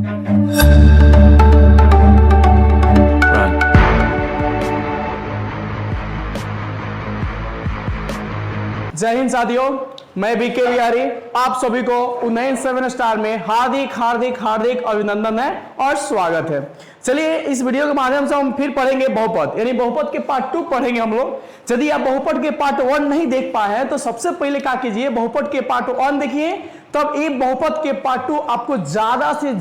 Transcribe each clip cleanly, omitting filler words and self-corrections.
जय हिंद साथियों, मैं बीके बिहारी आप सभी को उन्नयन 7 स्टार में हार्दिक हार्दिक हार्दिक अभिनंदन है और स्वागत है। चलिए इस वीडियो के माध्यम से हम फिर पढ़ेंगे बहुपद, यानी बहुपद के पार्ट 2 पढ़ेंगे हम लोग। यदि आप बहुपद के पार्ट 1 नहीं देख पाए हैं तो सबसे पहले क्या कीजिए, बहुपद के पार्ट 1 देखिए, तब ये बहुपद के पार्ट 2 आपको ज्यादा से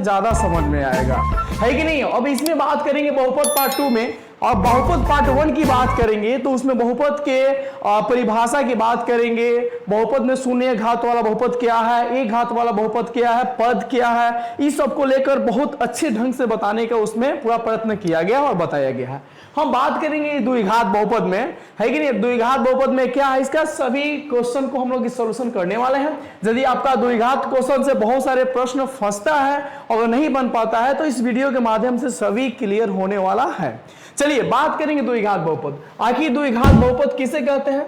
ज्यादा समझ में आएगा, है कि नहीं। अब इसमें बात करेंगे बहुपद पार्ट 2 में, और बहुपद पार्ट 1 की बात करेंगे तो उसमें बहुपद के परिभाषा की बात करेंगे। बहुपद में शून्य घात वाला बहुपद क्या है, एक घात वाला बहुपद क्या है, पद क्या है, इस सब को लेकर बहुत अच्छे ढंग से बताने का उसमें पूरा प्रयत्न किया गया और बताया गया है। हम बात करेंगे द्विघात बहुपद में, है कि नहीं। द्विघात बहुपद में क्या है, इसका सभी क्वेश्चन को हम लोग सॉल्यूशन करने वाले हैं। यदि आपका द्विघात क्वेश्चन से बहुत सारे प्रश्न फंसता है और नहीं बन पाता है तो इस वीडियो के माध्यम से सभी क्लियर होने वाला है। चलिए बात करेंगे द्विघात बहुपद। आखिर द्विघात बहुपद किसे कहते हैं,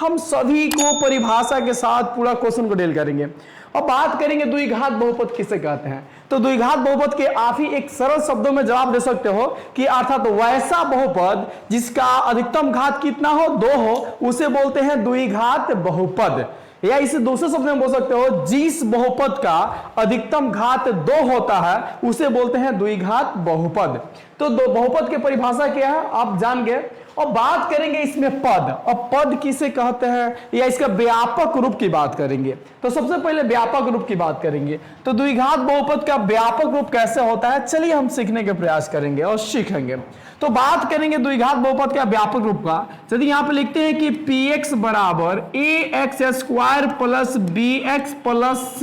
हम सभी को परिभाषा के साथ पूरा क्वेश्चन को डील करेंगे और बात करेंगे द्विघात बहुपद किसे कहते हैं। तो द्विघात बहुपद के आप ही एक सरल शब्दों में जवाब दे सकते हो कि अर्थात वैसा बहुपद जिसका अधिकतम घात कितना हो, 2 हो, उसे बोलते हैं द्विघात बहुपद। या इसे दूसरे शब्द में बोल सकते हो, जिस बहुपद का अधिकतम घात 2 होता है उसे बोलते हैं द्विघात बहुपद। तो बहुपद की परिभाषा क्या है आप जान गए। और बात करेंगे इसमें पद, और पद किसे कहते हैं या इसका व्यापक रूप की बात करेंगे। तो सबसे पहले व्यापक रूप की बात करेंगे। तो द्विघात बहुपद का व्यापक रूप कैसे होता है, चलिए हम सीखने का प्रयास करेंगे और सीखेंगे। तो बात करेंगे द्विघात बहुपद का व्यापक रूप का। यदि यहां पे लिखते हैं कि px बराबर ax² plus bx plus c,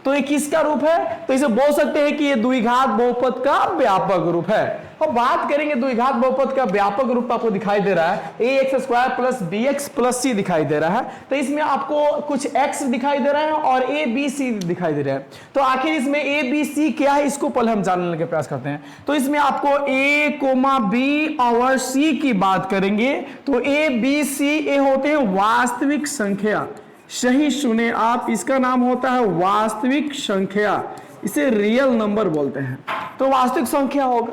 तो ये किसका रूप है, तो इसे बोल सकते हैं कि ये द्विघात बहुपद का व्यापक रूप है। अब बात करेंगे द्विघात बहुपद का व्यापक रूप आपको दिखाई दे रहा है ax² plus bx plus c दिखाई दे रहा है। तो इसमें आपको कुछ x दिखाई दे रहा है और a b c दिखाई दे रहा है। तो आखिर इसमें a b c क्या है, इसको पहले हम जानने के प्रयास करते हैं। तो इसमें आपको a, b और c की बात करेंगे तो a b c ये होते हैं वास्तविक संख्या। सही सुने आप, इसका नाम होता है वास्तविक संख्या, इसे रियल नंबर बोलते हैं। तो वास्तविक संख्या होगा,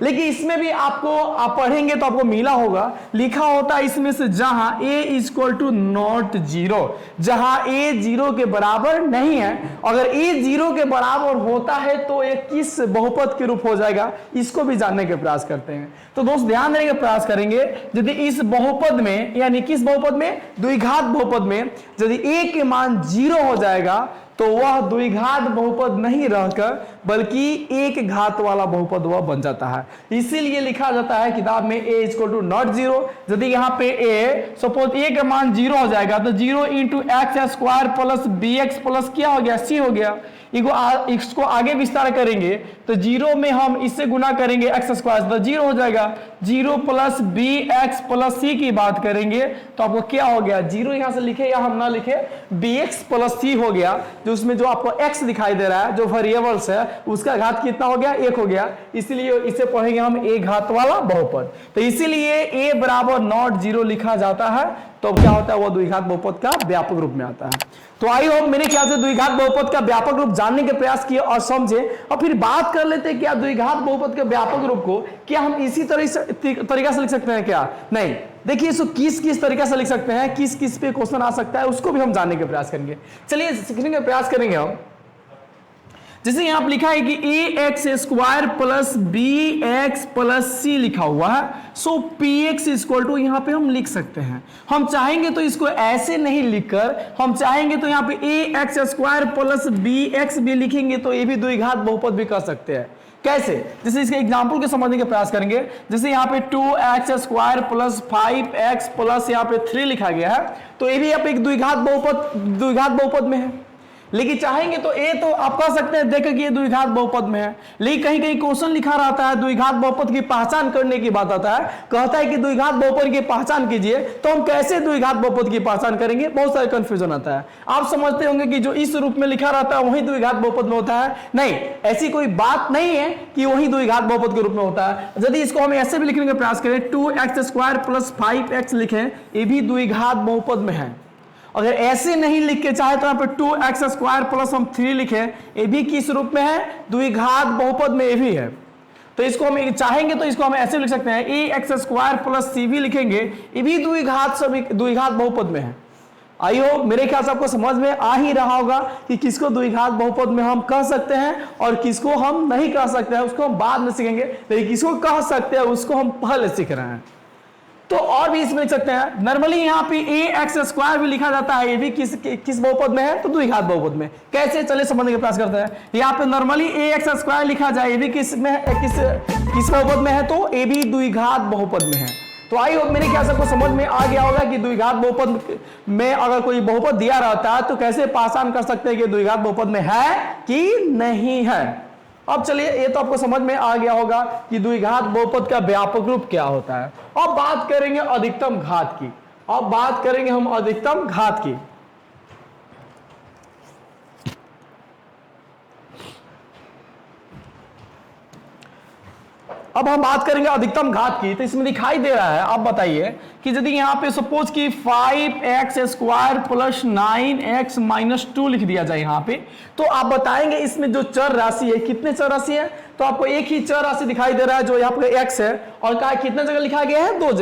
लेकिन इसमें भी आपको आप पढ़ेंगे तो आपको मिला होगा, लिखा होता है इसमें से जहां a = नॉट 0, जहां a 0 के बराबर नहीं है। अगर a 0 के बराबर होता है तो ये किस बहुपद के रूप हो जाएगा, इसको भी जानने के प्रयास करते हैं। तो दोस्त ध्यान देने का प्रयास करेंगे, यदि इस बहुपद में, यानी किस बहुपद में, द्विघात बहुपद में, यदि a के मान 0 हो जाएगा तो वह द्विघात बहुपद नहीं रहकर बल्कि एक घात वाला बहुपद वह बन जाता है। इसीलिए लिखा जाता है किताब में a = नॉट 0। यदि यहाँ पे a, सपोज a का मान 0 हो जाएगा तो 0 × x² प्लस bx प्लस क्या हो गया, c हो गया। इसको आगे विस्तार करेंगे तो 0 में हम इससे गुना करेंगे x² तो 0 हो जाएगा। 0 प्लस bx प्लस c की बात करेंगे तो आपको क्या हो गया, 0 यहां से लिखे या हम ना लिखे, bx प्लस c हो गया। जो उसमें जो आपको x दिखाई दे रहा है, जो वेरिएबल्स है, उसका घात कितना हो गया, 1 हो गया। इसीलिए इसे पढ़ेंगे हम एक घात वाला बहुपद। तो इसीलिए a बराबर नॉट 0 लिखा जाता है, तो क्या होता है, वो द्विघात बहुपद का व्यापक रूप में आता है। तो आई होप मेरे ख्याल से द्विघात बहुपद का व्यापक रूप जानने के प्रयास किए और समझे। और फिर बात कर लेते हैं क्या द्विघात बहुपद के व्यापक रूप को क्या हम इसी तरीका से लिख सकते हैं क्या, नहीं। देखिए इसको किस तरीका से लिख सकते हैं, किस पे क्वेश्चन आ सकता है, उसको भी हम जानने के प्रयास करेंगे। चलिए सीखने का प्रयास करेंगे हम। जैसे यहां पर लिखा है कि ax² plus bx plus c लिखा हुआ है, सो px = यहां पे हम लिख सकते हैं। हम चाहेंगे तो इसको ऐसे नहीं लिखकर, हम चाहेंगे तो यहां पे ax² प्लस bx भी लिखेंगे तो ये भी द्विघात बहुपद भी कर सकते हैं। कैसे, जैसे इसके एग्जाम्पल को समझने का प्रयास करेंगे। जैसे यहाँ पे 2x² प्लस 5x प्लस यहाँ पे 3 लिखा गया है, तो ये भी आप एक द्विघात बहुपद में है। लेकिन चाहेंगे तो ए तो आप कह सकते हैं देखें कि ये द्विघात बहुपद में है, लेकिन कहीं कहीं क्वेश्चन लिखा रहता है द्विघात बहुपद की पहचान करने की बात आता है, कहता है कि द्विघात बहुपद की पहचान कीजिए। तो हम कैसे द्विघात बहुपद की पहचान करेंगे, बहुत सारे कंफ्यूजन आता है। आप समझते होंगे कि जो इस रूप में लिखा रहता है वही द्विघात बहुपद में होता है, नहीं, ऐसी कोई बात नहीं है कि वही द्विघात बहुपद के रूप में होता है। यदि इसको हम ऐसे भी लिखने का प्रयास करें, 2x² प्लस 5x लिखें, ये भी द्विघात बहुपद में है। अगर ऐसे नहीं लिख के चाहे तो यहाँ पे 2x स्क्वायर प्लस हम 3 लिखे, ये भी किस रूप में है, द्विघात बहुपद में ये भी है। तो इसको हम चाहेंगे तो इसको हम ऐसे लिख सकते हैं, ए एक्स स्क्वायर प्लस सी भी लिखेंगे, ये भी द्विघात बहुपद में है। आई हो मेरे ख्याल से आपको समझ में आ ही रहा होगा कि किसको द्विघात बहुपद में हम कह सकते हैं और किसको हम नहीं कह सकते हैं, उसको हम बाद में सीखेंगे, लेकिन किसको कह सकते हैं उसको हम पहले सीख रहे हैं। तो और भी इसमें लिख सकते हैं, नॉर्मली यहाँ पे ए एक्स स्क्वायर भी लिखा जाता है, ये भी किस बहुपद में है, तो द्विघात बहुपद में। कैसे, चलिए समझने का प्रयास करते हैं। यहाँ पे नॉर्मली ए एक्स स्क्वायर लिखा जाए, ये भी किस बहुपद में है, तो ये भी द्विघात बहुपद में है। तो आई होप मेरे ख्याल से आपको समझ में आ गया होगा कि द्विघात बहुपद में अगर कोई बहुपद दिया रहता है तो कैसे पहचान कर सकते हैं कि द्विघात बहुपद में है कि नहीं है। अब चलिए, ये तो आपको समझ में आ गया होगा कि द्विघात बहुपद का व्यापक रूप क्या होता है। अब बात करेंगे अधिकतम घात की। अब बात करेंगे हम अधिकतम घात की। अब हम बात करेंगे अधिकतम घात की। तो इसमें दिखाई दे रहा है, आप बताइए कि यदि यहाँ पे सपोज कि 5x square plus 9x minus 2 लिख दिया जाए यहाँ पे, तो आप बताएंगे इसमें जो चर राशि है, कितने चर राशि है, तो आपको एक ही चर राशि दिखाई दे रहा है जो यहाँ पे x है, और कहा कितने जगह लिखा गया है, दो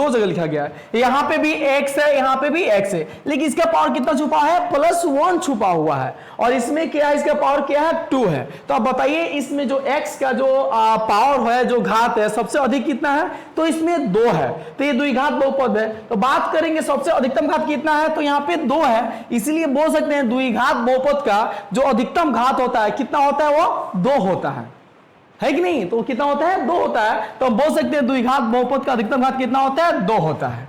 जगह लिखा गया है। यहाँ पे भी x है, यहाँ पे भी x है, लेकिन इसका पावर कितना छुपा है, +1 छुपा हुआ है, और इसमें क्या है, इसका पावर क्या है, 2 है। तो आप बताइए इसमें जो x का जो पावर है, जो घात है, सबसे अधिक कितना है, तो इसमें 2 है। तो ये द्विघात बहुपद है। तो बात करेंगे सबसे अधिकतम घात कितना है, तो यहाँ पे 2 है, इसलिए बोल सकते हैं द्विघात बहुपद का जो अधिकतम घात होता है कितना होता है, वो 2 होता है कि नहीं। तो कितना होता है, 2 होता है। तो हम बोल सकते हैं द्विघात बहुपद का अधिकतम घात कितना होता है, 2 होता है।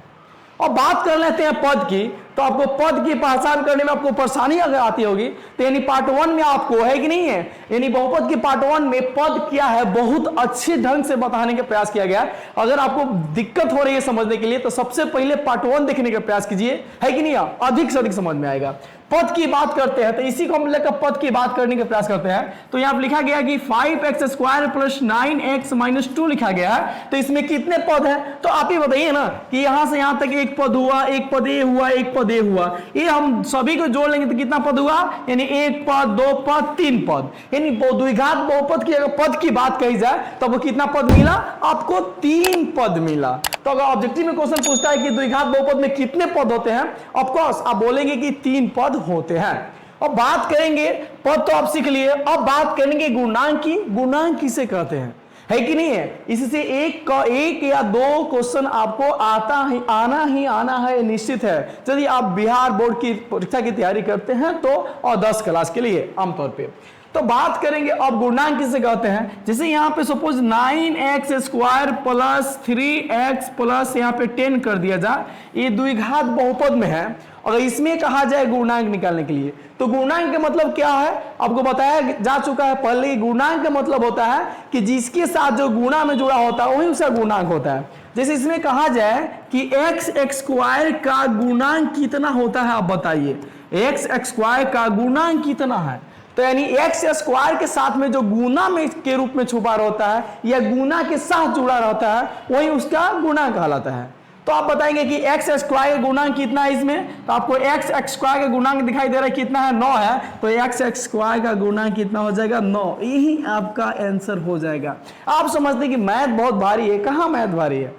और बात कर लेते हैं पद की। तो आपको पद की पहचान करने में आपको परेशानी अगर आती होगी तो यानी पार्ट 1 में आपको है कि नहीं है, यानी बहुपद की पार्ट 1 में पद क्या है बहुत अच्छे ढंग से बताने का प्रयास किया गया। अगर आपको दिक्कत हो रही है समझने के लिए तो सबसे पहले पार्ट 1 देखने का प्रयास कीजिए, है कि नहीं, अधिक से अधिक समझ में आएगा। पद की बात करते हैं तो इसी को हम लेकर पद की बात करने का प्रयास करते हैं। तो यहां पर लिखा गया कि 5x square plus 9x minus 2 लिखा गया है। तो इसमें कितने पद हैं, तो आप ही बताइए ना कि यहां से यहां तक एक पद हुआ, एक पद ए हुआ, एक पद ए हुआ, ये हम सभी को जोड़ लेंगे तो कितना पद हुआ, यानी 1 पद, 2 पद, 3 पद। यानी द्विघात बहुपद की अगर पद की बात कही जाए तो वो कितना पद मिला, आपको 3 पद मिला। तो अगर ऑब्जेक्टिव में क्वेश्चन पूछता है कि द्विघात बहुपद में कितने पद होते हैं, ऑफ कोर्स आप बोलेंगे कि 3 पद होते हैं। अब बात करेंगे, पद तो आप सीख लिए, अब बात करेंगे गुणांक की। गुणांक किसे कहते हैं, है कि नहीं है। इससे एक या 2 क्वेश्चन आपको आना है निश्चित है, यदि आप बिहार बोर्ड की परीक्षा की तैयारी करते हैं तो, और 10 क्लास के लिए आमतौर पे। तो बात करेंगे अब गुणांक किसे कहते हैं। जैसे यहाँ पे suppose 9x square plus 3x plus यहाँ पे 10 कर दिया जाए, ये द्विघात बहुपद में है। अगर इसमें कहा जाए गुणांक निकालने के लिए, तो गुणांक का मतलब क्या है आपको बताया जा चुका है पहले। गुणांक का मतलब होता है कि जिसके साथ जो गुणा में जुड़ा होता है वही उसका गुणांक होता है। जैसे इसमें कहा जाए कि x स्क्वायर का गुणांक कितना होता है, आप बताइए x स्क्वायर का गुणांक कितना है। तो यानी x स्क्वायर के साथ में जो गुना में के रूप में छुपा रहता है या गुना के साथ जुड़ा रहता है वही उसका गुणांक कहलाता है। तो आप बताएंगे कि x स्क्वायर का गुणांक कितना है इसमें, तो आपको x स्क्वायर का गुणांक दिखाई दे रहा है कितना है, 9 है। तो x स्क्वायर का गुणांक कितना हो जाएगा, 9। यही आपका आंसर हो जाएगा। आप समझते हैं कि मैथ बहुत भारी है, कहाँ मैथ भारी है,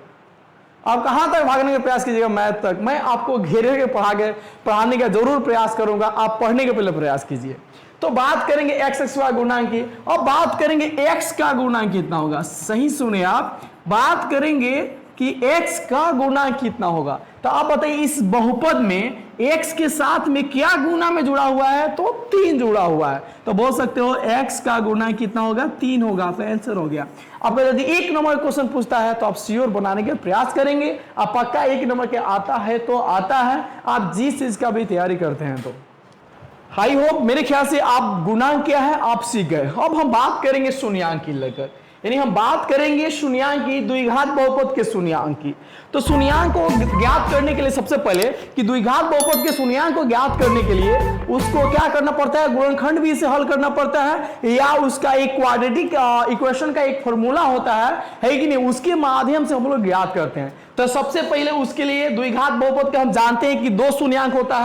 आप कहां तक भागने का प्रयास कीजिएगा मैथ तक। मैं आपको घेरे के पढ़ाने का जरूर प्रयास करूंगा, आप पढ़ने के पहले प्रयास कीजिए। तो बात करेंगे x स्क्वायर गुणांक की, और बात करेंगे x का गुणांक कितना होगा। सही सुने आप, बात करेंगे कि x का गुणांक कितना होगा। तो आप बताइए इस बहुपद में x के साथ में क्या गुना में जुड़ा हुआ है, तो 3 जुड़ा हुआ है। तो बोल सकते हो x का गुणांक कितना होगा, 3 होगा। तो आंसर हो गया। अब यदि 1 नंबर क्वेश्चन पूछता है तो आप श्योर बनाने के प्रयास करेंगे। आप पक्का 1 नंबर के आता है तो आता है, आप जिस चीज का भी तैयारी करते हैं। तो हाई होप मेरे ख्याल से आप गुणांक क्या है आप सीख गए। अब हम बात करेंगे शून्यांक की लेकर, यानी हम बात करेंगे शून्यांक की, द्विघात बहुपद के शून्यांक की। तो शून्यांक को ज्ञात करने के लिए सबसे पहले कि द्विघात बहुपद के शून्यांक को ज्ञात करने के लिए उसको क्या करना पड़ता है, गुणनखंड भी इसे हल करना पड़ता है, या उसका एक क्वाड्रेटिक इक्वेशन का एक फॉर्मूला होता है कि नहीं, उसके माध्यम से हम लोग ज्ञात करते हैं। तो सबसे पहले उसके लिए द्विघात बहुपद का हम जानते हैं कि 2 शून्यांक होता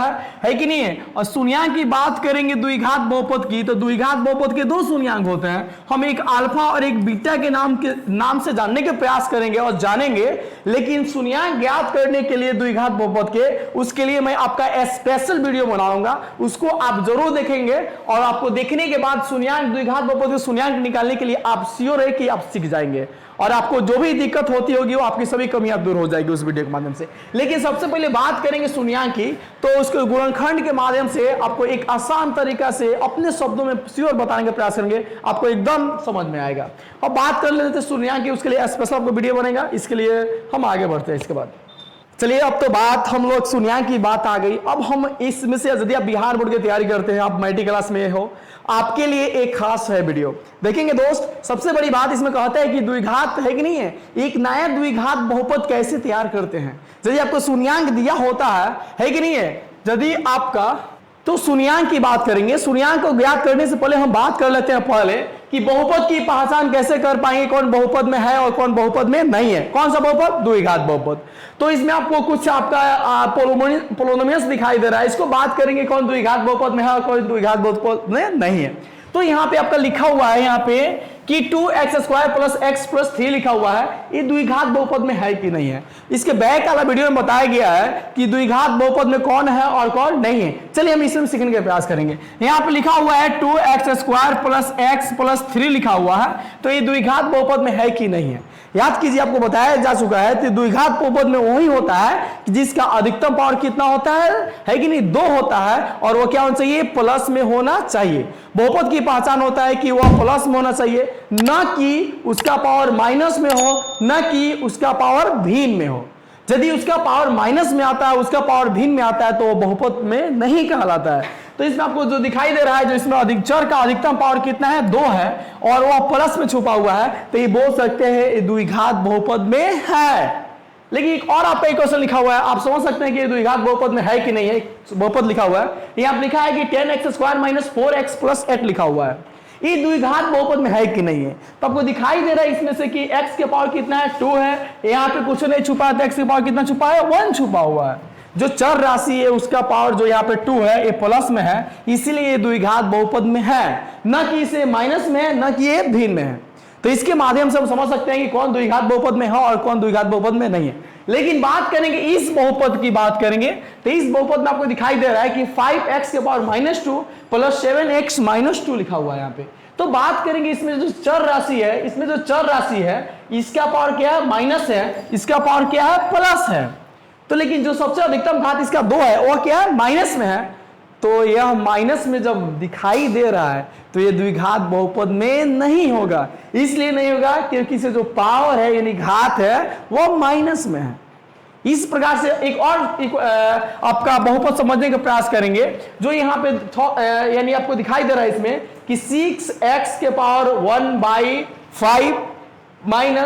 है कि नहीं है। और शून्यांक की बात करेंगे द्विघात बहुपद की, तो द्विघात बहुपद के 2 शून्यांक होते हैं। हम एक अल्फा और एक बीटा के नाम से जानने के प्रयास करेंगे और जानेंगे, लेकिन शून्यांक ज्ञात करने के लिए द्विघात बहुपद के, उसके लिए मैं आपका स्पेशल वीडियो बनाऊंगा, उसको आप जरूर देखेंगे। और आपको देखने के बाद शून्यांक द्विघात बहुपद के शून्यांक निकालने के लिए आप श्योर है कि आप सीख जाएंगे और आपको जो भी दिक्कत होती होगी वो आपकी सभी कमियां दूर हो जाएगी उस वीडियो के माध्यम से। लेकिन सबसे पहले बात करेंगे शून्यांक की, तो उसके गुणनखंड के माध्यम से आपको एक आसान तरीका से अपने शब्दों में श्योर बताने का प्रयास करेंगे, आपको एकदम समझ में आएगा। अब बात कर लेते हैं शून्यांक की, उसके लिए स्पेशल आपको वीडियो बनेगा, इसके लिए हम आगे बढ़ते हैं। इसके बाद चलिए, अब तो बात हम लोग शून्यांक की बात आ गई। अब हम इसमें से, यदि आप बिहार बोर्ड की तैयारी करते हैं, आप मैट्रिक क्लास में हो, आपके लिए एक खास है वीडियो देखेंगे दोस्त। सबसे बड़ी बात इसमें कहता है कि द्विघात है कि नहीं है, एक नया द्विघात बहुपद कैसे तैयार करते हैं। यदि आपको शून्यांक दिया होता है कि नहीं है, यदि आपका, तो शून्यांक की बात करेंगे। शून्यांक को ज्ञात करने से पहले हम बात कर लेते हैं पहले कि बहुपद की पहचान कैसे कर पाएंगे, कौन बहुपद में है और कौन बहुपद में नहीं है। कौन सा बहुपद? द्विघात बहुपद। तो इसमें आपको कुछ आपका पोलोनोमियस दिखाई दे रहा है, इसको बात करेंगे कौन द्विघात बहुपद में है और कौन द्विघात बहुपद में नहीं है। तो यहाँ पे आपका लिखा हुआ है यहाँ पे कि 2x² + x + 3 लिखा हुआ है, ये द्विघात बहुपद में है कि नहीं है। इसके बैक वाला वीडियो में बताया गया है कि द्विघात बहुपद में कौन है और कौन नहीं है। चलिए हम इसमें सीखने का प्रयास करेंगे। यहाँ पे लिखा हुआ है 2x² + x + 3 लिखा हुआ है, तो ये द्विघात बहुपद में है कि नहीं है। याद कीजिए, आपको बताया जा चुका है कि द्विघात बहुपद में वही होता है कि जिसका अधिकतम पावर कितना होता है कि नहीं, 2 होता है, और वो क्या होना चाहिए, प्लस में होना चाहिए। बहुपद की पहचान होता है कि वह प्लस में होना चाहिए, न कि उसका पावर माइनस में हो, न कि उसका पावर भिन्न में हो। यदि उसका पावर माइनस में आता है, उसका पावर भिन्न में आता है, तो वो बहुपद में नहीं कहलाता है। तो इसमें आपको जो दिखाई दे रहा है, जो इसमें चर का अधिकतम पावर कितना है, 2 है, और वह प्लस में छुपा हुआ है, तो ये बोल सकते हैं द्विघात बहुपद में है। लेकिन एक और आपका एक क्वेश्चन लिखा हुआ है, आप समझ सकते हैं कि द्विघात बहुपद में है कि नहीं है। बहुपद लिखा हुआ है, यहाँ लिखा है कि 10x² - 4x + 8 लिखा हुआ है, ये द्विघात बहुपद में है कि नहीं है। तो आपको दिखाई दे रहा है इसमें से कि x के पावर कितना है, 2 है, यहाँ पे कुछ नहीं छुपा है, तो x के पावर कितना छुपा है, 1 छुपा हुआ है। जो चर राशि है उसका पावर जो यहाँ पे 2 है, ये प्लस में है, इसीलिए ये द्विघात बहुपद में है, न कि इसे माइनस में है, न कि ये भिन्न में है। तो इसके माध्यम से हम समझ सकते हैं कि कौन द्विघात बहुपद में है और कौन द्विघात बहुपद में नहीं है। लेकिन बात करेंगे इस बहुपद की, बात करेंगे तो इस बहुपद में आपको दिखाई दे रहा है कि 5x के पावर -2 + 7x - 2 लिखा हुआ है यहाँ पे। तो बात करेंगे इसमें जो चर राशि है, इसमें जो चर राशि है, इसका पावर क्या है, माइनस है, इसका पावर क्या है, प्लस है। तो लेकिन जो सबसे अधिकतम घात इसका 2 है, वो क्या है, माइनस में है। तो यह माइनस में जब दिखाई दे रहा है, तो यह द्विघात बहुपद में नहीं होगा। इसलिए नहीं होगा क्योंकि इसे जो पावर है यानी घात है, वो माइनस में है। इस प्रकार से एक और आपका बहुपद समझने का प्रयास करेंगे, जो यहाँ पे यानी आपको दिखाई दे रहा है इसमें कि 6x के पावर 1/5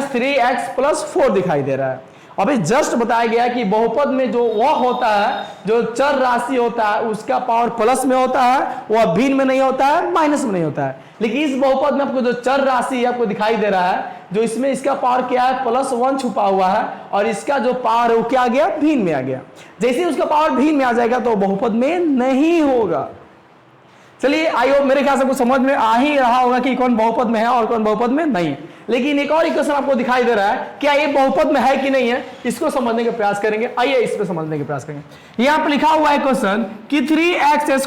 - 3x + 4 दिखाई दे रहा है। अभी जस्ट बताया गया कि बहुपद में जो वह होता है, जो चर राशि होता है, उसका पावर प्लस में होता है, वह भिन्न में नहीं होता है, माइनस में नहीं होता है। लेकिन इस बहुपद में आपको जो चर राशि आपको दिखाई दे रहा है, जो इसमें इसका पावर क्या है, +1 छुपा हुआ है, और इसका जो पावर है वो क्या आ गया, भिन्न में आ गया। जैसे उसका पावर भिन्न में आ जाएगा तो बहुपद में नहीं होगा। चलिए, आइए, मेरे ख्याल से कुछ समझ में आ ही रहा होगा कि कौन बहुपद में है और कौन बहुपद में नहीं है। लेकिन एक और इक्वेशन आपको दिखाई दे रहा है, क्या ये बहुपद में है कि नहीं है, इसको समझने का प्रयास करेंगे। आइए इस पे समझने का प्रयास करेंगे। यहाँ पे लिखा हुआ है क्वेश्चन कि 3x²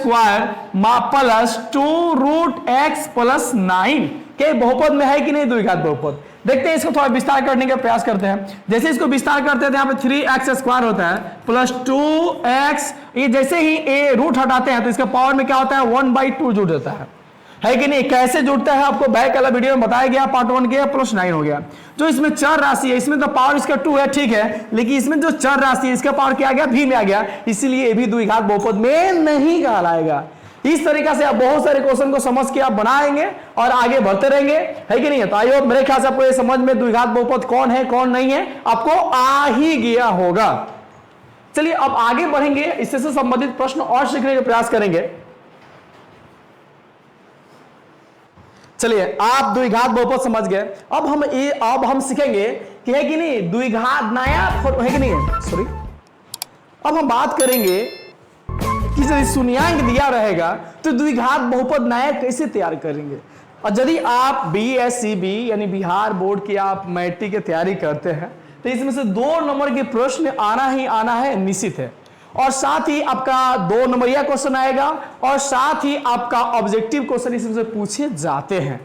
+ 2√x + 9 के बहुपद में है कि नहीं द्विघात बहुपद। देखते हैं, इसको थोड़ा विस्तार करने का प्रयास करते हैं। जैसे इसको विस्तार करते हैं तो यहाँ पे 3x² होता है + 2x, ये जैसे ही ए रूट हटाते हैं तो इसका पावर में क्या होता है, 1/2 जुड़ जाता है कि नहीं। कैसे जुड़ता है आपको बैक वाला वीडियो में बताया गया, पार्ट 1 के +9 हो गया। जो इसमें चर राशि है, इसमें तो पावर इसका 2 है, ठीक है, लेकिन इसमें जो चर राशि है इसका पावर क्या आ गया, भिन्न में आ गया, इसीलिए ये भी द्विघात बहुपद में नहीं कहलाएगा। इस तरीका से आप बहुत सारे क्वेश्चन को समझ के आप बनाएंगे और आगे बढ़ते रहेंगे, है कि नहीं है। तो आइए, मेरे ख्याल से आपको ये समझ में द्विघात बहुपद कौन है कौन नहीं है आपको आ ही गया होगा। चलिए अब आगे बढ़ेंगे, इससे संबंधित प्रश्न और सीखने का प्रयास करेंगे। चलिए, आप द्विघात बहुपद समझ गए। अब हम सीखेंगे कि है कि नहीं द्विघात नया है कि नहीं है, सॉरी। अब हम बात करेंगे कि यदि शून्यांक दिया रहेगा तो द्विघात बहुपद नया कैसे तैयार करेंगे। और यदि आप BSCB यानी बिहार बोर्ड की आप मैट्रिक की तैयारी करते हैं तो इसमें से 2 नंबर के प्रश्न आना ही आना है, निश्चित है। और साथ ही आपका 2 नंबरिया क्वेश्चन आएगा और साथ ही आपका ऑब्जेक्टिव क्वेश्चन इसमें से पूछे जाते हैं।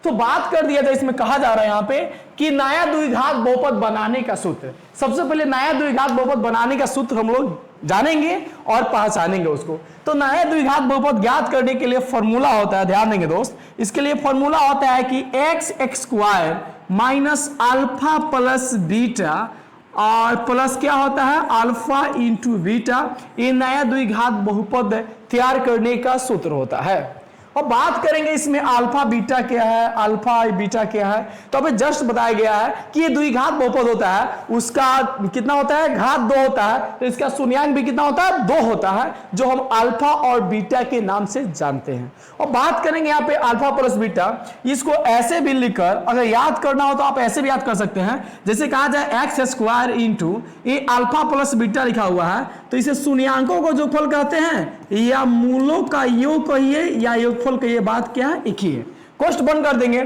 तो बात कर दिया जाए, इसमें कहा जा रहा है यहाँ पे कि नया द्विघात बहुपद बनाने का सूत्र। सबसे पहले नया द्विघात बहुपद बनाने का सूत्र हम लोग जानेंगे और पहचानेंगे उसको। तो नया द्विघात बहुपद ज्ञात करने के लिए फॉर्मूला होता है, ध्यान देंगे दोस्त, इसके लिए फॉर्मूला होता है कि x² minus alpha plus beta और प्लस क्या होता है अल्फा इंटू बीटा, ये नया द्विघात बहुपद तैयार करने का सूत्र होता है। और बात करेंगे इसमें अल्फा बीटा क्या है, अल्फा बीटा क्या है। तो अभी जस्ट बताया गया है कि ये द्विघात बहुपद होता है, उसका कितना होता है घात 2 होता है, तो इसका शून्यांक भी कितना होता है 2 होता है, जो हम अल्फा और बीटा के नाम से जानते हैं। और बात करेंगे यहाँ पे अल्फा प्लस बीटा, इसको ऐसे भी लिखकर अगर याद करना हो तो आप ऐसे भी याद कर सकते हैं, जैसे कहा जाए x² इंटू ये अल्फा प्लस बीटा लिखा हुआ है, तो इसे शून्यांकों को जोगफल कहते हैं या मूलों का योग कहिए या योगफल कहिए, बात क्या है एक ही है। कोष्ठ बंद कर देंगे,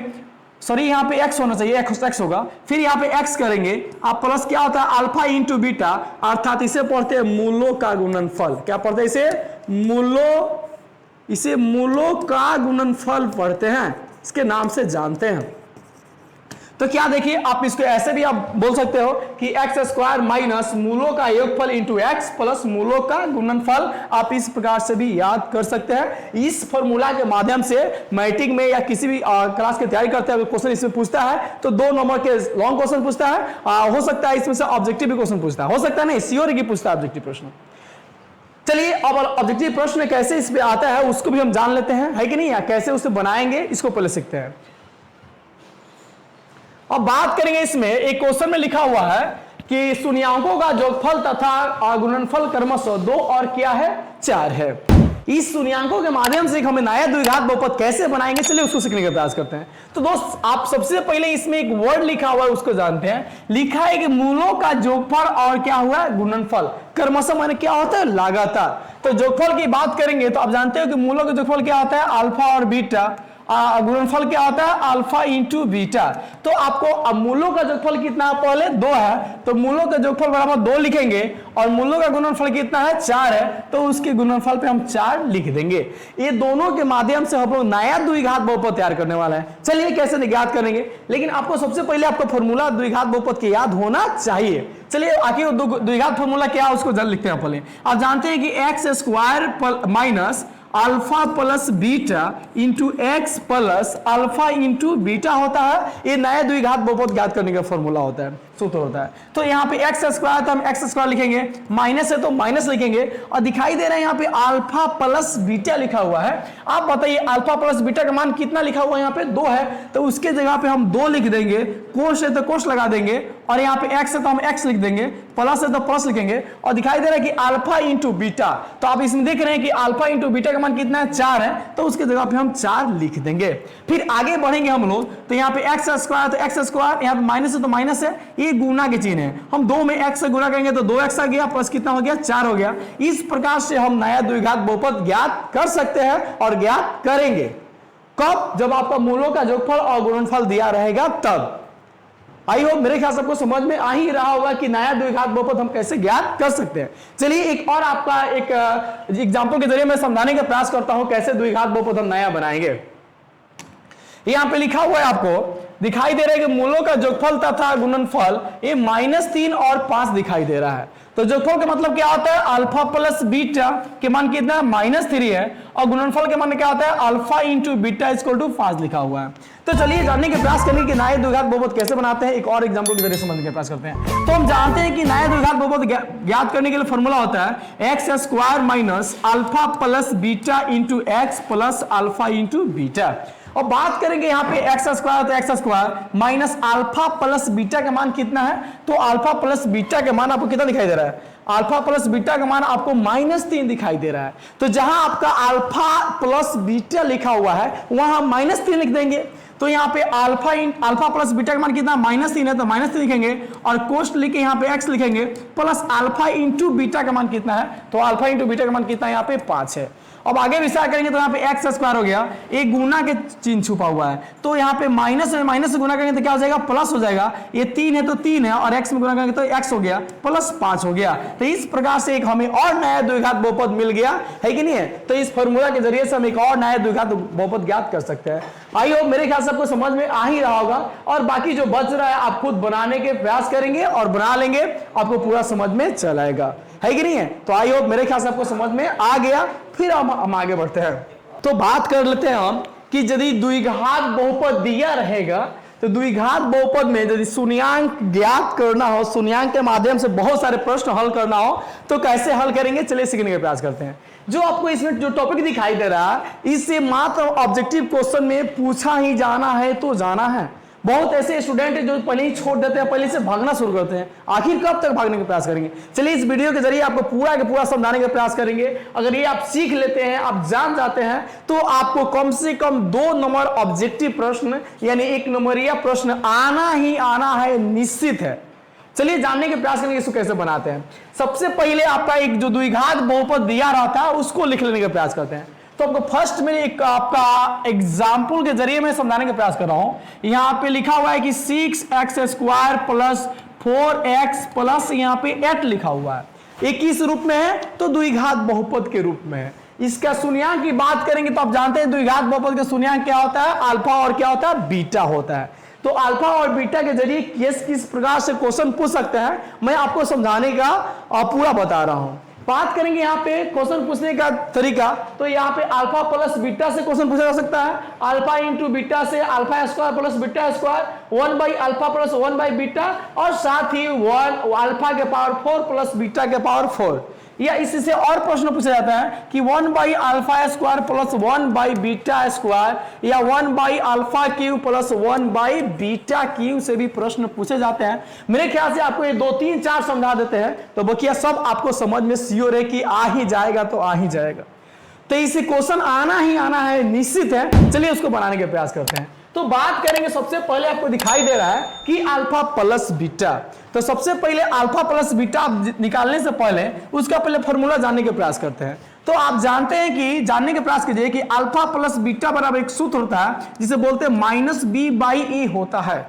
सॉरी यहाँ पे x होना चाहिए, x होगा, फिर यहाँ पे x करेंगे, आप प्लस क्या होता है अल्फा इंटू बीटा, अर्थात इसे पढ़ते हैं मूलों का गुणनफल। क्या पढ़ते हैं इसे मूलों का गुणनफल पढ़ते हैं, इसके नाम से जानते हैं। तो क्या देखिए आप इसको ऐसे भी आप बोल सकते हो कि x² माइनस मूलों का योगफल इंटू x प्लस मूलों का गुणनफल, आप इस प्रकार से भी याद कर सकते हैं। इस फॉर्मूला के माध्यम से मैट्रिक में या किसी भी क्लास की तैयारी करते हैं क्वेश्चन इसमें पूछता है तो 2 नंबर के लॉन्ग क्वेश्चन पूछता है, हो सकता है इसमें से ऑब्जेक्टिव भी क्वेश्चन पूछता है, हो सकता है नहीं श्योर की पूछता है ऑब्जेक्टिव प्रश्न। चलिए अब ऑब्जेक्टिव प्रश्न कैसे इसमें आता है उसको भी हम जान लेते हैं, है कि नहीं, या कैसे उसे बनाएंगे इसको पहले सीखते हैं। अब बात करेंगे इसमें एक क्वेश्चन में लिखा हुआ है कि शून्यांकों का जोगफल तथा गुणनफल क्रमशः 2 और क्या है 4 है। इस शून्यांकों के माध्यम से हमें नया द्विघात बहुपद कैसे बनाएंगे, चलिए उसको सीखने का प्रयास करते हैं। तो दोस्त आप सबसे पहले इसमें एक वर्ड लिखा हुआ है उसको जानते हैं। लिखा है कि मूलों का जोगफल और क्या हुआ है गुणनफल, क्रमशः माने क्या होता है लगातार। तो जोगफल की बात करेंगे तो आप जानते हो कि मूलों का जोगफल क्या होता है अल्फा और बीटा, गुणनफल क्या होता है अल्फा इंटू बीटा। तो आपको मूलों का जोगफल कितना पहले 2 है, तो मूलों का जोगफल बराबर 2 लिखेंगे और मूलों का गुणनफल कितना है 4 है, तो उसके गुणनफल पे हम 4 लिख देंगे। ये दोनों के माध्यम से हम लोग नया द्विघात बहुपद तैयार करने वाला है। चलिए कैसे ज्ञात करेंगे, लेकिन आपको सबसे पहले आपको फॉर्मूला द्विघात बहुपद के याद होना चाहिए। चलिए आखिर द्विघात फॉर्मूला क्या है उसको जल्द लिखते हैं पहले। आप जानते हैं कि x² minus alpha plus beta into x plus alpha into beta होता है, ये नया द्विघात बहुपद ज्ञात करने का फॉर्मूला होता है, सूत्र होता है। तो यहाँ पे x² तो हम x² लिखेंगे, माइनस है तो माइनस लिखेंगे, और दिखाई दे रहा है यहाँ पे अल्फा प्लस बीटा लिखा हुआ है। आप बताइए अल्फा प्लस बीटा का मान कितना लिखा हुआ है, यहाँ पे 2 है, तो उसके जगह पे हम 2 लिख देंगे, कोष है तो कोष लगा देंगे, और यहाँ पे x है तो हम x लिख देंगे, प्लस है तो प्लस लिखेंगे, और दिखाई दे रहा है कि अल्फा इंटू बीटा, तो आप इसमें देख रहे हैं कि अल्फा इंटू बीटा का मान कितना है 4 है, तो उसके जगह पे हम 4 लिख देंगे। फिर आगे बढ़ेंगे हम लोग, तो यहाँ पे x² तो x², यहाँ पे माइनस है तो माइनस है, ये गुना के चिन्ह है, हम 2 में x से गुना करेंगे तो 2x आ गया, प्लस कितना हो गया 4 हो गया। इस प्रकार से हम नया द्विघात बहुपद ज्ञात कर सकते हैं और ज्ञात करेंगे। कब? जब आपका मूलों का जोगफल और गुणनफल दिया रहेगा तब। आई होप मेरे ख्याल से आपको समझ में आ ही रहा होगा कि नया द्विघात बहुपद हम कैसे ज्ञात कर सकते हैं। चलिए एक और आपका एक एग्जांपल के जरिए मैं समझाने का प्रयास करता हूं कैसे द्विघात बहुपद हम नया बनाएंगे। यहां पे लिखा हुआ है, आपको दिखाई दे रहा है कि मूलों का जोगफल तथा गुणनफल ये -3 और 5 दिखाई दे रहा है। तो जोगफल का मतलब क्या होता है अल्फा प्लस बीटा के मान कितना -3 है, और गुणनफल के मान क्या होता है alpha into beta equal to 5 लिखा हुआ है। तो चलिए जानने के प्रयास करेंगे कि नए द्विघात बहुपद कैसे बनाते हैं, एक और एग्जांपल के जरिए समझने का प्रयास करते हैं। तो हम जानते हैं कि नए द्विघात बहुपद ज्ञात करने के लिए फॉर्मूला होता है x² minus alpha plus beta into x plus alpha into beta. और बात करेंगे यहाँ पे x² तो x² minus alpha plus beta का मान कितना है, तो अल्फा प्लस बीटा का मान आपको कितना दिखाई दे रहा है, अल्फा प्लस बीटा का मान आपको -3 दिखाई दे रहा है। तो जहां आपका अल्फा प्लस बीटा लिखा हुआ है वहां हम -3 लिख देंगे। तो यहाँ पे अल्फा प्लस बीटा का मान कितना -3 है, तो -3 लिखेंगे और कोष्ट लिखे यहाँ पे x लिखेंगे प्लस अल्फा इंटू बीटा का मान कितना है, तो अल्फा इंटू बीटा का मान कितना है यहाँ पे 5 है। अब आगे विस्तार करेंगे तो यहाँ पे एक्स स्क्वायर हो गया, एक गुना के चिन्ह छुपा हुआ है, तो यहाँ पे माइनस में माइनस से गुना करेंगे तो क्या हो जाएगा प्लस हो जाएगा, ये 3 है तो 3 है और x में गुना करेंगे तो x हो गया प्लस 5 हो गया। तो इस प्रकार से एक हमें और नया द्विघात बहुपद मिल गया है कि नहीं है। तो इस फॉर्मूला के जरिए से हम एक और नया द्विघात बहुपद ज्ञात कर सकते हैं। आई होप मेरे ख्याल से आपको समझ में आ ही रहा होगा और बाकी जो बच रहा है आप खुद बनाने के प्रयास करेंगे और बना लेंगे, आपको पूरा समझ में चल आएगा, है कि नहीं है। तो आई होप मेरे ख्याल से आपको समझ में आ गया। फिर हम आगे बढ़ते हैं, तो बात कर लेते हैं हम कि यदि द्विघात बहुपद दिया रहेगा तो द्विघात बहुपद में यदि शून्यांक ज्ञात करना हो, शून्यांक के माध्यम से बहुत सारे प्रश्न हल करना हो तो कैसे हल करेंगे, चलिए सीखने का प्रयास करते हैं। जो आपको इसमें जो टॉपिक दिखाई दे रहा है इससे मात्र ऑब्जेक्टिव क्वेश्चन में पूछा ही जाना है तो जाना है। बहुत ऐसे स्टूडेंट हैं जो पहले ही छोड़ देते हैं, पहले से भागना शुरू करते हैं, आखिर कब तक भागने का प्रयास करेंगे। चलिए इस वीडियो के जरिए आपको पूरा के पूरा समझाने का प्रयास करेंगे। अगर ये आप सीख लेते हैं, आप जान जाते हैं, तो आपको कम से कम 2 नंबर ऑब्जेक्टिव प्रश्न यानी 1 नंबरिया प्रश्न आना ही आना है, निश्चित है। चलिए जानने के प्रयास करेंगे इसको कैसे बनाते हैं। सबसे पहले आपका एक जो द्विघात बहुपद दिया रहता है उसको लिख लेने का प्रयास करते हैं। तो आपको फर्स्ट में एक आपका एग्जाम्पल के जरिए मैं समझाने का प्रयास कर रहा हूं। यहां पे लिखा हुआ है कि 6x² प्लस 4x प्लस यहाँ पे 8 लिखा हुआ है। ये किस रूप में है, तो द्विघात बहुपद के रूप में है। इसका शून्यांक की बात करेंगे तो आप जानते हैं द्विघात बहुपद का शून्यांक क्या होता है, अल्फा और क्या होता है, बीटा होता है। तो अल्फा और बीटा के जरिए किस प्रकार से क्वेश्चन पूछ सकते हैं मैं आपको समझाने का पूरा बता रहा हूं। बात करेंगे यहाँ पे क्वेश्चन पूछने का तरीका, तो यहाँ पे अल्फा प्लस बीटा से क्वेश्चन पूछा जा सकता है। अल्फा इंटू बीटा से alpha square plus beta square 1 by alpha plus 1 by beta और साथ ही 1 अल्फा के पावर 4 प्लस बीटा के पावर 4। या इससे और प्रश्न पूछा जाता है कि 1 by alpha square plus 1 by beta square या 1 by alpha cube plus 1 by beta cube से भी प्रश्न पूछे जाते हैं। मेरे ख्याल से आपको ये 2 3 4 समझा देते हैं तो बकिया सब आपको समझ में श्योर है कि आ ही जाएगा, तो आ ही जाएगा। तो इसे क्वेश्चन आना ही आना है, निश्चित है। चलिए उसको बनाने का प्रयास करते हैं। तो बात करेंगे, सबसे पहले आपको दिखाई दे रहा है कि अल्फा प्लस बीटा। तो सबसे पहले अल्फा प्लस बीटा निकालने से पहले उसका पहले फॉर्मूला जानने के प्रयास करते हैं। तो आप जानते हैं कि जानने के प्रयास कीजिए कि अल्फा प्लस बीटा बराबर एक सूत्र होता है जिसे बोलते हैं -b/a होता है।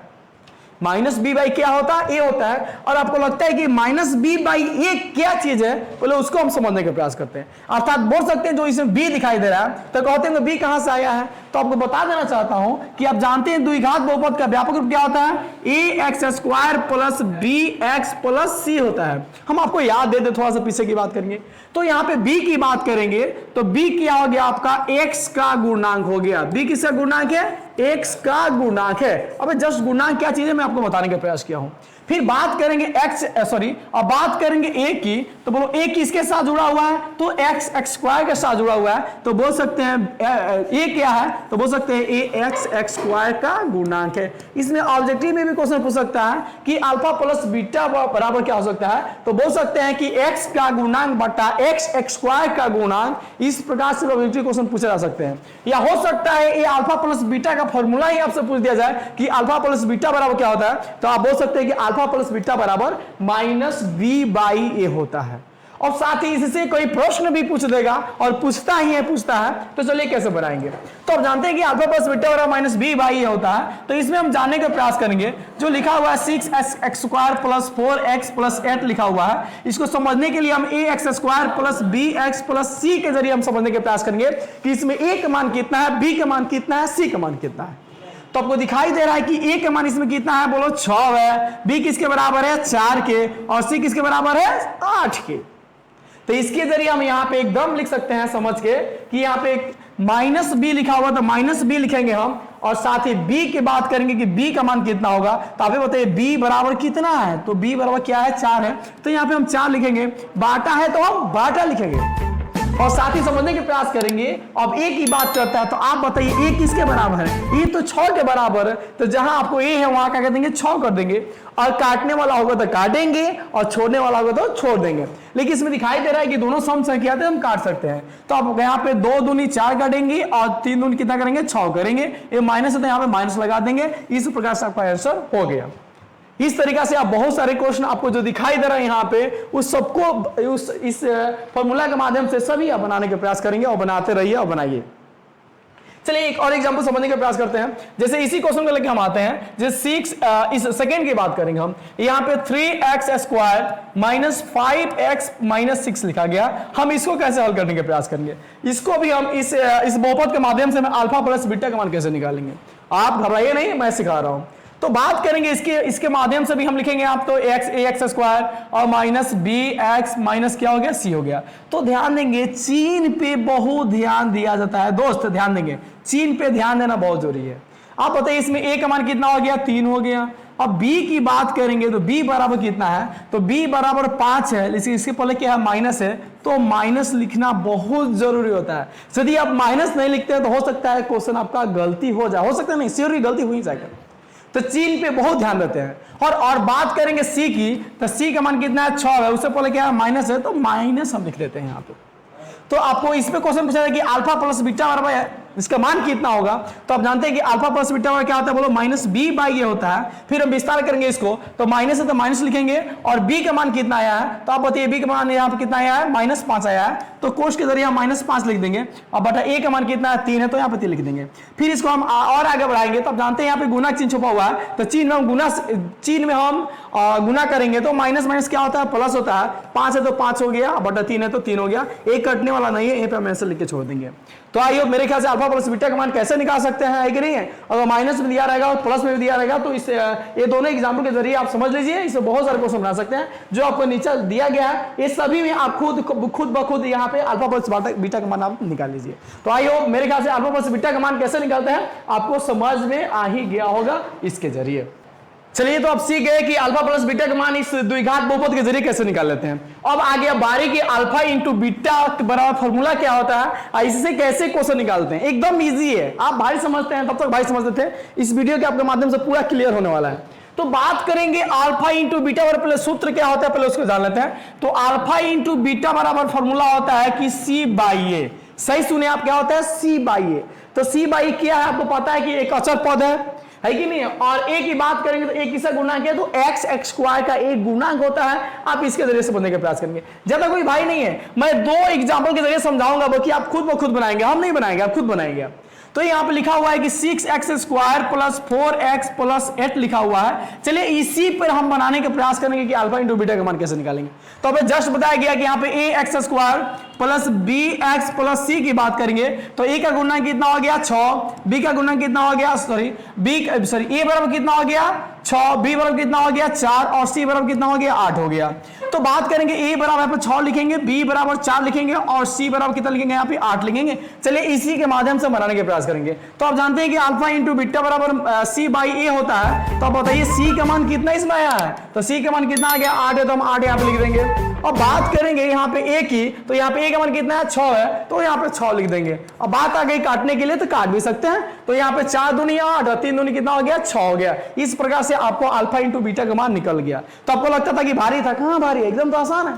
-b/a क्या होता है, a होता है। और आपको लगता है कि -b/a क्या चीज है, पहले उसको हम समझने का प्रयास करते हैं। अर्थात बोल सकते हैं जो इसमें b दिखाई दे रहा है तो कहते हैं b कहां से आया है। तो आपको बता देना चाहता हूं कि आप जानते हैं द्विघात बहुपद का व्यापक रूप क्या होता है, ax² plus bx plus c होता है। हम आपको याद दे दे, थोड़ा सा पीछे की बात करेंगे। तो यहाँ पे b की बात करेंगे तो b क्या हो गया, आपका x का गुणांक हो गया। b किसका गुणांक है, x का गुणांक है। अब जस्ट गुणांक क्या चीज है मैं आपको बताने का प्रयास किया हूं। फिर बात करेंगे अब बात करेंगे a की, तो बोलो a किसके साथ जुड़ा हुआ है, तो x² के साथ जुड़ा हुआ है। तो बोल सकते हैं a क्या है, तो बोल सकते हैं x² का गुणांक है। इसमें ऑब्जेक्टिव में भी क्वेश्चन पूछ सकता है कि अल्फा प्लस बीटा बराबर क्या हो सकता है, तो बोल सकते हैं कि x का गुणांक बटा x² का गुणांक। इस प्रकार से ऑब्जेक्टिव क्वेश्चन पूछे जा सकते हैं। या हो सकता है ये अल्फा प्लस बीटा का फॉर्मूला ही आपसे पूछ दिया जाए कि अल्फा प्लस बीटा बराबर क्या होता है, तो आप बोल सकते हैं कि अल्फा प्लस बीटा बराबर -b/a होता है। और साथ ही इससे कोई प्रश्न भी पूछ देगा और पूछता है। तो चलिए कैसे बनाएंगे। तो आप जानते हैं कि अल्फा प्लस बीटा बराबर -b/a होता है। तो इसमें हम जानने का प्रयास करेंगे जो लिखा हुआ है 6x² प्लस 4x प्लस 8 लिखा हुआ है। इसको समझने के लिए हम ax² plus bx plus c के जरिए हम समझने का प्रयास करेंगे कि इसमें a का मान कितना है, b का मान कितना है, c का मान कितना है। तो आपको दिखाई दे रहा है कि a का मान इसमें कितना है, बोलो 6 है, b किसके बराबर है 4 के और c किसके बराबर है 8 के। तो इसके जरिए हम यहाँ पे एकदम लिख सकते हैं समझ के कि यहाँ पे -b लिखा हुआ तो -b लिखेंगे हम और साथ ही b की बात करेंगे कि b का मान कितना होगा। तो आप बताइए b बराबर कितना है, तो b बराबर क्या है 4 है। तो यहाँ पे हम 4 लिखेंगे, बाटा है तो हम बाटा लिखेंगे। और साथ ही समझने के प्रयास करेंगे। अब ए की बात करता है तो आप बताइए ए किसके बराबर है? ए तो 6 के बराबर है, तो जहां आपको ए है वहां क्या कर देंगे 6 कर देंगे, और काटने वाला होगा तो काटेंगे और छोड़ने वाला होगा तो छोड़ देंगे। लेकिन इसमें दिखाई दे रहा है कि दोनों सम संख्या थे, हम काट सकते हैं। तो आप यहाँ पे 2 दूनी 4 काटेंगे और 3 दूनी कितना करेंगे 6 करेंगे, ये माइनस है तो यहाँ पे माइनस लगा देंगे। इस प्रकार से आपका आंसर हो गया। इस तरीका से आप बहुत सारे क्वेश्चन आपको जो दिखाई दे रहा है यहाँ पे उस सबको इस फॉर्मूला के माध्यम से सभी आप बनाने के प्रयास करेंगे और बनाते रहिए और बनाइए। चलिए एक और एग्जांपल समझने का प्रयास करते हैं। जैसे इसी क्वेश्चन को लेकर हम आते हैं, जैसे 6 इस सेकंड की बात करेंगे हम। यहाँ पे 3x square minus 5x minus 6 लिखा गया। हम इसको कैसे हल करने के प्रयास करेंगे? इसको भी हम इस बहुपद के माध्यम से अल्फा प्लस बीटा का मान कैसे निकालेंगे। आप घबराइए नहीं, मैं सिखा रहा हूं। तो बात करेंगे इसके माध्यम से भी हम लिखेंगे आप तो ax स्क्वायर और माइनस bx माइनस क्या हो गया c हो गया। तो ध्यान देंगे चीन पे बहुत ध्यान दिया जाता है दोस्त, ध्यान देंगे चीन पे ध्यान देना बहुत जरूरी है। आप बताइए इसमें a का मान कितना हो गया 3 हो गया। अब b की बात करेंगे तो b बराबर कितना है, तो b बराबर 5 है, लेकिन इसके पहले क्या है माइनस है, तो माइनस लिखना बहुत जरूरी होता है। यदि आप माइनस नहीं लिखते हैं तो हो सकता है क्वेश्चन आपका गलती हो जाए, हो सकता है नहीं सिर्फ गलती हो ही जाएगा। तो चीन पे बहुत ध्यान देते हैं। और बात करेंगे सी की, तो सी का मान कितना है 6 है, उससे पहले क्या है माइनस है, तो माइनस हम लिख देते हैं यहाँ पे। तो आपको इस पे क्वेश्चन पूछा है कि अल्फा प्लस बीटा बराबर है इसका मान कितना होगा, तो आप जानते हैं कि अल्फा प्लस बीटा क्या होता है, बोलो माइनस बी बाई ये होता है। फिर हम विस्तार करेंगे इसको, तो माइनस है तो माइनस लिखेंगे, और बी का मान कितना आया है, तो आप बताइए बी का मान यहाँ पे कितना आया है माइनस 5 आया है, तो कोष के जरिए हम माइनस 5 लिख देंगे। और बटा ए का मान कितना है 3 है, तो यहाँ पे 3 लिख देंगे। फिर इसको हम और आगे बढ़ाएंगे, तो आप जानते हैं यहाँ पे गुना चिन्ह छुपा हुआ है, तो चीन में हम गुना करेंगे तो माइनस माइनस क्या होता है प्लस होता है। 5 है तो 5 हो गया, बटा 3 है तो 3 हो गया, एक कटने वाला नहीं है, यहीं पे हम ऐसे लिख के छोड़ देंगे। तो आइए मेरे ख्याल से अल्फा प्लस बीटा का मान कैसे निकाल सकते हैं, है कि नहीं है। अगर माइनस में दिया रहेगा और प्लस में भी दिया रहेगा तो इस ये दोनों एग्जाम्पल के जरिए आप समझ लीजिए, इससे बहुत सारे क्वेश्चन बना सकते हैं। जो आपको नीचे दिया गया है ये सभी में आप खुद ब खुद यहाँ पे अल्फा प्लस बीटा का मान आप निकाल लीजिए। तो आइए मेरे ख्याल से अल्फा प्लस बीटा का मान कैसे निकालते हैं आपको समझ में आ ही गया होगा इसके जरिए। चलिए तो आप सीख गए कि अल्फा प्लस बीटा का मान इस द्विघात बहुपद के जरिए कैसे निकाल लेते हैं। अब आगे बारी की अल्फा इंटू बीटा बराबर फॉर्मूला क्या होता है, इससे कैसे क्वेश्चन निकालते हैं। एकदम इजी है, आप भाई समझते हैं तब तक भाई समझते थे, इस वीडियो के आपके माध्यम से पूरा क्लियर होने वाला है। तो बात करेंगे अल्फा इंटू बीटा बराबर, पहले सूत्र क्या होता है पहले उसको जान लेते हैं। तो अल्फा इंटू बीटा बराबर फॉर्मूला होता है कि सी बाई ए, सही सुने आप क्या होता है सी बाई ए। तो सी बाई क्या है आपको पता है कि एक अचर पद है कि नहीं। और ए की बात करेंगे तो ए किसका गुणा किया, तो एक्स स्क्वायर का एक गुणांक होता है। आप इसके जरिए से बनने का प्रयास करेंगे। ज्यादा कोई भाई नहीं है, मैं 2 एग्जांपल के जरिए समझाऊंगा, बाकी आप खुद ब खुद बनाएंगे, हम नहीं बनाएंगे, आप खुद बनाएंगे। तो यहाँ पे लिखा हुआ है कि 6x square plus 4x plus 8 लिखा हुआ है। चलिए इसी पर हम बनाने का प्रयास करेंगे कि अल्फा इंटू बीटा का मान कैसे निकालेंगे। तो हमें जस्ट बताया गया कि यहाँ पे ax square plus bx plus c की बात करेंगे तो a का गुणा कितना हो गया 6, b का गुणा कितना हो गया a बराबर कितना हो गया 6, b बराबर कितना हो गया 4 और c बराबर कितना हो गया 8 हो गया। तो बात करेंगे a बराबर यहाँ पे 6 लिखेंगे, b बराबर 4 लिखेंगे और c बराबर कितना लिखेंगे यहाँ पे 8 लिखेंगे। चलिए इसी के माध्यम से बनाने के प्रयास करेंगे। तो आप जानते हैं कि अल्फा इंटू बीटा बराबर c बाई a होता है। तो आप बताइए c का मान कितना इसमें आया है, तो c का मान कितना आ गया 8 है, तो हम 8 यहाँ पे लिख देंगे। अब बात करेंगे यहाँ पे a की, तो यहाँ पे a का मान कितना है 6 है, तो यहाँ पे 6 लिख देंगे। अब बात आ गई काटने के लिए, तो काट भी सकते हैं। तो यहाँ पे 4 दूनी 8 और 3 दूनी कितना हो गया 6 हो गया। इस प्रकार से आपको अल्फा इंटू बीटा का मान निकल गया। तो आपको लगता था कि भारी था, कहां भारी है, एकदम तो आसान है,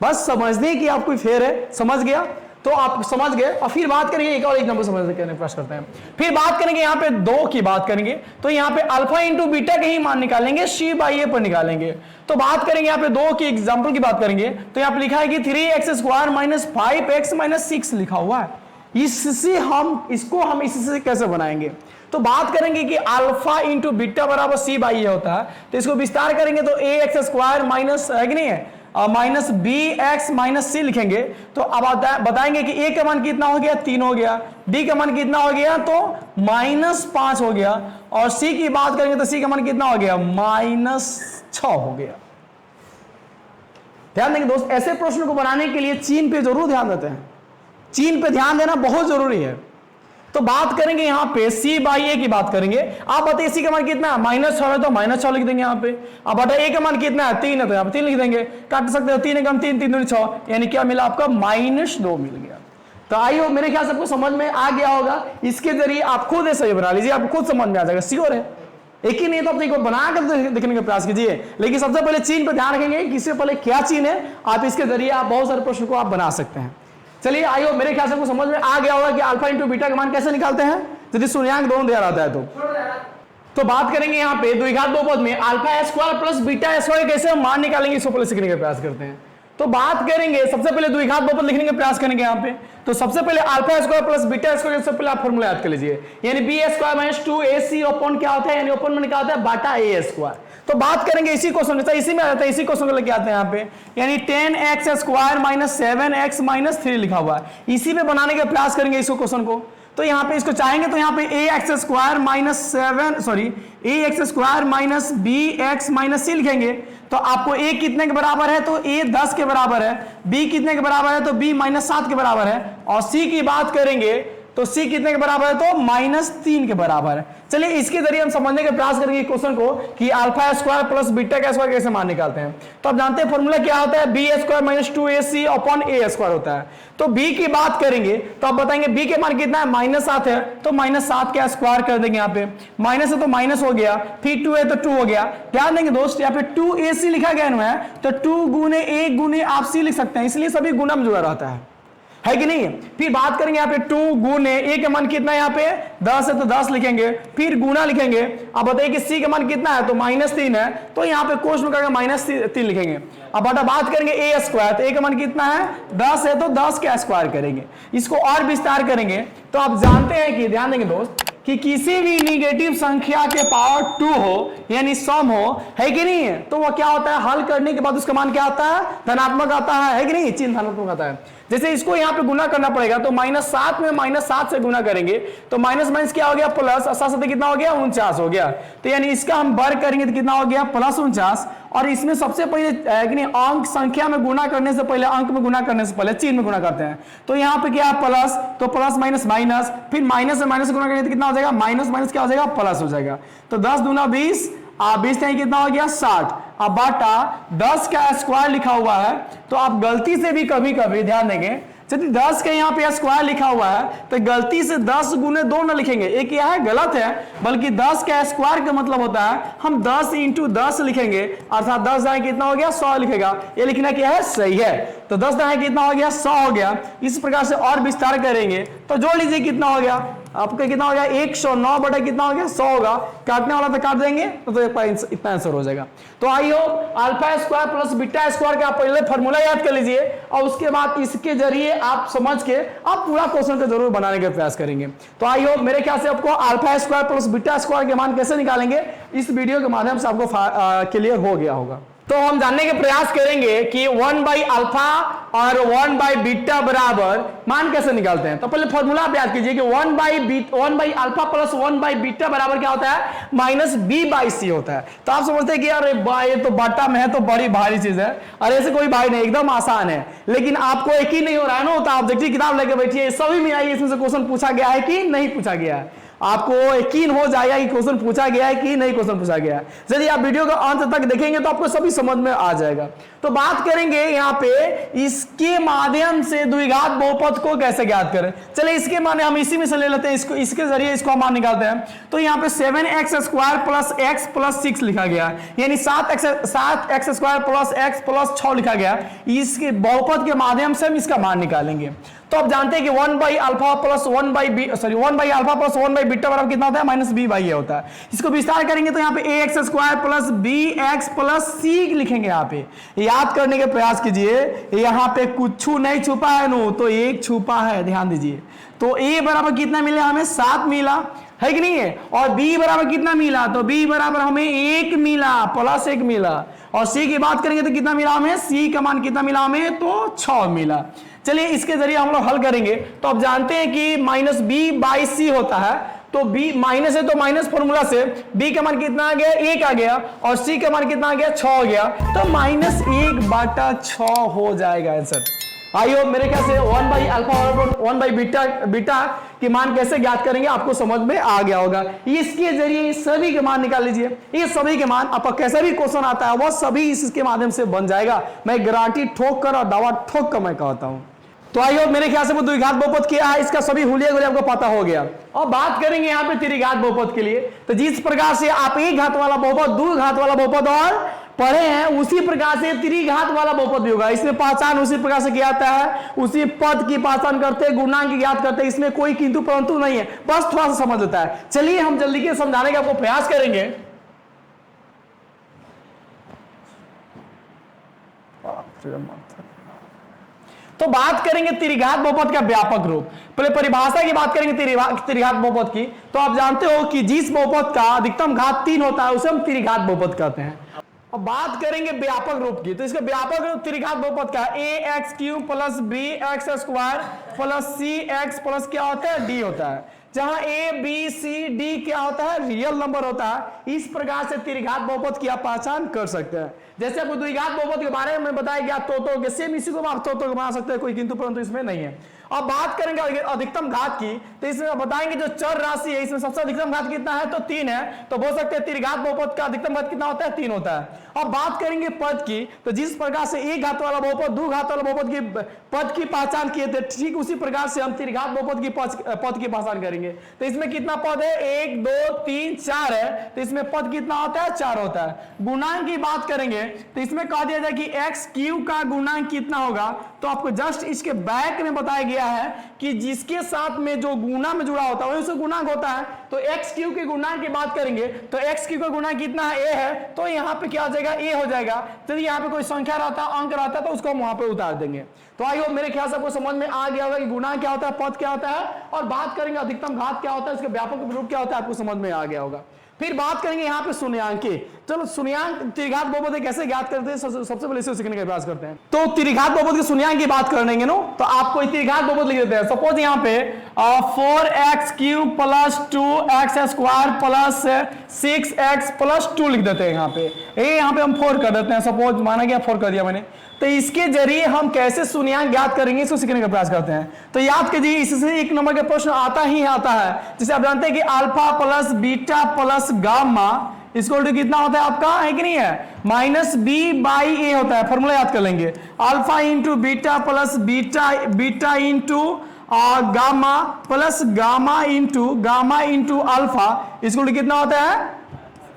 बस समझने की आप कोई फेर है, समझ गया तो आप समझ गए। और फिर बात करेंगे एक और एग्जांपल समझने के प्रयास करते हैं। फिर बात करेंगे यहाँ पे 2 की बात करेंगे, तो यहाँ पे अल्फा इंटू बीटा के ही मान निकालेंगे, c बाई ए पर निकालेंगे। तो बात करेंगे यहाँ पे 2 की एग्जांपल की बात करेंगे, तो यहाँ पे लिखा है कि 3x square minus 5x minus 6 लिखा हुआ है। इससे हम इससे कैसे बनाएंगे। तो बात करेंगे कि अल्फा इंटू बीटा बराबर c बाई ए होता है। तो इसको विस्तार करेंगे तो ax स्क्वायर माइनस है कि नहीं है माइनस bx माइनस c लिखेंगे। तो अब बताएंगे कि a का मान कितना हो गया 3 हो गया, b का मान कितना हो गया तो माइनस 5 हो गया, और c की बात करेंगे तो c का मान कितना हो गया माइनस 6 हो गया। ध्यान देंगे दोस्त, ऐसे प्रश्न को बनाने के लिए चीन पे जरूर ध्यान देते हैं, चीन पे ध्यान देना बहुत जरूरी है। तो बात करेंगे यहाँ पे सी बाई ए की बात करेंगे। आप बताइए सी का मान कितना है, -6 है तो -6 लिख देंगे यहाँ पे। अब बटा ए का मान कितना है, 3 है तो यहाँ पे 3 लिख देंगे। काट सकते हो 3 एकम 3, 3 दूनी 6, यानी क्या मिला आपका -2 मिल गया। तो आइए मेरे ख्याल से आपको समझ में आ गया होगा। इसके जरिए आप खुद ऐसा बना लीजिए, आपको खुद समझ में आ जाएगा, श्योर है। एक ही नहीं तो आप बनाकर देखने का प्रयास कीजिए, लेकिन सबसे पहले चिन्ह पर ध्यान रखेंगे कि इससे पहले क्या चिन्ह है, आप इसके जरिए आप बहुत सारे प्रश्न को आप बना सकते हैं। चलिए आइए मेरे ख्याल से आपको समझ में आ गया होगा कि अल्फा इंटू बीटा का मान कैसे निकालते हैं, यदि शून्यांक दोनों दिया रहता है तो बात करेंगे यहाँ पे द्विघात बहुपद में alpha square plus beta square कैसे हम मान निकालेंगे, इसको पहले सीखने का प्रयास करते हैं। तो बात करेंगे सबसे पहले द्विघात बहुपद लिखने का प्रयास करेंगे यहाँ पे। तो सबसे पहले alpha square plus beta square, सबसे पहले आप फॉर्मूला याद कर लीजिए, यानी B square minus 2ac upon क्या होता है, यानी ओपन में क्या होता है, बाटा ए स्क्वायर। तो बात करेंगे इसी क्वेश्चन के, इसी में आ जाता है, इसी क्वेश्चन को लेके आते हैं यहाँ पे, यानी 10x square minus 7x minus 3 लिखा हुआ है, इसी में बनाने का प्रयास करेंगे इसको क्वेश्चन को। तो यहाँ पे इसको चाहेंगे तो यहाँ पे ax square minus 7 sorry ax square minus bx minus c लिखेंगे। तो आपको a कितने के बराबर है, तो a 10 के बराबर है, b कितने के बराबर है, तो b -7 के बराबर है, और c की बात करेंगे तो c कितने के बराबर है, तो -3 के बराबर है। चलिए इसके जरिए हम समझने का प्रयास करेंगे क्वेश्चन को कि अल्फा स्क्वायर प्लस बीटा का स्क्वायर कैसे मान निकालते हैं। तो आप जानते हैं फॉर्मूला क्या होता है, B square minus 2ac upon A square होता है। तो b की बात करेंगे तो आप बताएंगे b के मान कितना है, -7 है, तो -7 का स्क्वायर कर देंगे। यहाँ पे माइनस है तो माइनस हो गया, फिर 2 है तो 2 हो गया। ध्यान देंगे दोस्त यहाँ पे 2ac लिखा गया है, तो 2 गुने a गुने आप c लिख सकते हैं, इसलिए सभी गुना में जुड़ा रहता है कि नहीं। फिर बात करेंगे यहाँ पे 2 गुने a का मान कितना है, यहाँ पे 10 है तो 10 लिखेंगे, फिर गुना लिखेंगे। अब बताइए कि c का मान कितना है, तो -3 है, तो यहाँ पे कोष्ठ में करके -3 लिखेंगे। अब बात करेंगे a स्क्वायर, तो a का मान कितना है, 10 है तो 10 का स्क्वायर करेंगे। इसको और विस्तार करेंगे तो आप जानते हैं कि, ध्यान देंगे दोस्त, कि किसी भी निगेटिव संख्या के पावर 2 हो यानी सम हो, है कि नहीं है, तो वो क्या होता है, हल करने के बाद उसका मान क्या आता है, धनात्मक आता है कि नहीं, चिन्ह धनात्मक आता है। जैसे इसको यहाँ पे गुना करना पड़ेगा, तो -7 में -7 से गुना करेंगे तो माइनस माइनस क्या हो गया, प्लस, 7 कितना हो गया, 49 हो गया। तो यानी इसका हम वर्ग करेंगे तो कितना हो गया, +49। और इसमें सबसे पहले कि नहीं, अंक संख्या में गुना करने से पहले, अंक में गुना करने से पहले चिन्ह में गुना करते हैं। तो यहाँ पे क्या है, प्लस, तो प्लस माइनस माइनस, फिर माइनस से माइनस गुना करेंगे तो कितना हो जाएगा, माइनस माइनस क्या हो जाएगा, प्लस हो जाएगा। तो 10 दूना 20, 20 कितना हो गया, 60। अब बाटा 10 का स्क्वायर लिखा हुआ है, तो आप गलती से भी कभी कभी ध्यान देंगे, यदि 10 के यहाँ पे स्क्वायर लिखा हुआ है तो गलती से 10 गुने 2 ना लिखेंगे, एक यह है गलत है, बल्कि 10 का स्क्वायर का मतलब होता है हम 10 इंटू 10 लिखेंगे, अर्थात 10 दाएं कितना हो गया, 100 लिखेगा। ये लिखना क्या है, सही है। तो 10 दाएं कितना हो गया, 100 हो गया। इस प्रकार से और विस्तार करेंगे तो जोड़ लीजिए कितना हो गया, आपका कितना हो गया, 109 बटा कितना हो गया, 100 होगा। काटने वाला तो काट देंगे तो इतना आंसर हो जाएगा। तो आइए alpha square plus beta square का आप पहले फॉर्मूला याद कर लीजिए, और उसके बाद इसके जरिए आप समझ के आप पूरा क्वेश्चन को जरूर बनाने का प्रयास करेंगे। तो आइए मेरे ख्याल से आपको alpha square plus beta square के मान कैसे निकालेंगे इस वीडियो के माध्यम से आपको क्लियर हो गया होगा। तो हम जानने के प्रयास करेंगे कि 1/अल्फा और 1/बीटा बराबर मान कैसे निकालते हैं। तो पहले फॉर्मूला आप याद कीजिए कि 1/अल्फा प्लस 1/बीटा बराबर क्या होता है, -b/c होता है। तो आप समझते हैं कि यार ये तो बाटा में है तो बड़ी भारी चीज है, और ऐसे कोई भाई नहीं, एकदम आसान है। लेकिन आपको यकीन नहीं हो रहा है ना, तो आप देखिए किताब लेके बैठिए, सभी में आइए इसमें से क्वेश्चन पूछा गया है कि नहीं पूछा गया है, आपको यकीन हो जाएगा कि क्वेश्चन पूछा गया है कि नहीं क्वेश्चन पूछा गया है। यदि आप वीडियो का अंत तक देखेंगे तो आपको सभी समझ में आ जाएगा। तो बात करेंगे यहाँ पे इसके माध्यम से द्विघात बहुपद को कैसे ज्ञात करें। चलिए इसके माने हम इसी में से ले लेते हैं, इसको इसके जरिए इसको हम मान निकालते हैं। तो यहाँ पे 7x square plus x plus 6 लिखा गया, यानी 7x square plus x plus 6 लिखा गया। इसके बहुपद के माध्यम से हम इसका मान निकालेंगे। तो आप जानते हैं कि 1/अल्फा प्लस 1/अल्फा प्लस 1/बीटा बराबर कितना होता है, -b/a होता है। इसको विस्तार करेंगे तो यहाँ पे ax square plus bx plus c लिखेंगे। यहाँ पे याद करने के प्रयास कीजिए, यहाँ पे कुछ नहीं छुपा है नो, तो एक छुपा है, ध्यान दीजिए। तो a बराबर कितना मिला हमें, 7 मिला, है कि नहीं है, और b बराबर कितना मिला, तो b बराबर हमें 1 मिला, प्लस 1 मिला। और c की बात करेंगे तो कितना मिला हमें, c का मान कितना मिला हमें, तो 6 मिला। चलिए इसके जरिए हम लोग हल करेंगे। तो आप जानते हैं कि -b/c होता है, तो b माइनस है तो माइनस फॉर्मूला से b का मान कितना आ गया, 1 आ गया, और c का मान कितना आ गया, 6 हो गया। तो -1/6 हो जाएगा आंसर। आइए मेरे ख्याल से 1 बाई अल्फा और 1 बाई बीटा के मान कैसे ज्ञात करेंगे आपको समझ में आ गया होगा। इसके जरिए सभी के मान निकाल लीजिए, ये सभी के मान आपका कैसा भी क्वेश्चन आता है वो सभी इसके माध्यम से बन जाएगा। मैं गारंटी ठोक कर और दावा ठोक कर मैं कहता हूं। तो आइए मेरे ख्याल से वो द्विघात बहुपद क्या है इसका सभी हुलिया गुलिया आपको पता हो गया। और बात करेंगे यहाँ पे त्रिघात बहुपद के लिए, तो जिस प्रकार से आप एक घात वाला बहुपद, दो घात वाला बहुपद और पढ़े हैं उसी प्रकार से त्रिघात वाला बहुपद भी होगा। इसमें पहचान उसी प्रकार से किया जाता है, उसी पद की पहचान करते, गुणांक ज्ञात करते, इसमें कोई किंतु परंतु नहीं है, बस थोड़ा सा समझ लेता है। चलिए हम जल्दी के समझाने का आपको प्रयास करेंगे। तो बात करेंगे त्रिघात बहुपद का व्यापक रूप। पहले परिभाषा की बात करेंगे त्रिघात बहुपद की। तो आप जानते हो कि जिस बहुपद का अधिकतम घात 3 होता है उसे हम त्रिघात बहुपद कहते हैं। अब बात करेंगे व्यापक रूप की, तो इसका व्यापक रूप त्रिघात बहुपद का ax³ plus bx² plus cx plus क्या होता है d होता है, जहां a b c d क्या होता है रियल नंबर होता है। इस प्रकार से त्रिघात बहुपद की आप पहचान कर सकते हैं। जैसे आपको द्विघात बहुपद के बारे में बताया गया तो सेम इसी को आप तो बना सकते हैं, कोई किंतु परंतु इसमें नहीं है। अब बात करेंगे अधिकतम घात की, तो इसमें बताएंगे जो चर राशि है इसमें सबसे अधिकतम घात कितना है तो 3 है, तो बोल सकते हैं त्रिघात बहुपद का अधिकतम घात कितना होता है 3 होता है। अब बात करेंगे पद की, तो जिस प्रकार से एक घात वाला बहुपद, दो घात वाला बहुपद की पद की पहचान किए थे, ठीक उसी प्रकार से हम त्रिघात बहुपद की पद की पहचान करेंगे। तो इसमें कितना पद है 1 2 3 4 है, तो इसमें पद कितना होता है 4 होता है। गुणांक की बात करेंगे तो इसमें कह दिया जाए कि x³ का गुणांक कितना होगा, तो आपको जस्ट इसके बैक में बताया गया है कि जिसके साथ में जो गुणा में जुड़ा होता है वही उसका गुणांक होता है। तो x³ के गुणांक की बात करेंगे तो x³ का गुणांक कितना है a है, तो यहाँ पे क्या हो जाएगा a हो जाएगा। यदि यहाँ पे कोई संख्या रहता है, अंक रहता है, तो उसको हम वहां पे उतार देंगे। तो आई होप मेरे ख्याल से आपको समझ में आ गया होगा कि गुणांक क्या होता है, पद क्या होता है, और बात करेंगे अधिकतम घात क्या होता है, इसका व्यापक रूप क्या होता है, आपको समझ में आ गया होगा। फिर बात करेंगे यहाँ पे शून्यांक की। चलो शून्यांक त्रिघात बहुपद कैसे ज्ञात करते हैं, सबसे पहले इसे सीखने का प्रयास करते हैं। तो त्रिघात बहुपद के शून्यांक की बात करेंगे नो, तो आपको त्रिघात बहुपद लिख देते हैं। सपोज यहाँ पे 4x³ plus 2x² plus 6x plus 2 लिख देते हैं। यहाँ पे हम 4 कर देते हैं, सपोज माना गया 4 कर दिया मैंने। तो इसके जरिए हम कैसे शून्यांक ज्ञात करेंगे इसको सीखने का प्रयास करते हैं। तो याद कीजिए इससे एक नंबर का प्रश्न आता ही आता है, जिसे आप जानते हैं कि alpha plus beta plus gamma इसको कितना होता है आपका, है कि नहीं है, -b/a होता है। फॉर्मूला याद कर लेंगे, alpha into beta plus beta into gamma plus gamma into alpha, इसको कितना होता है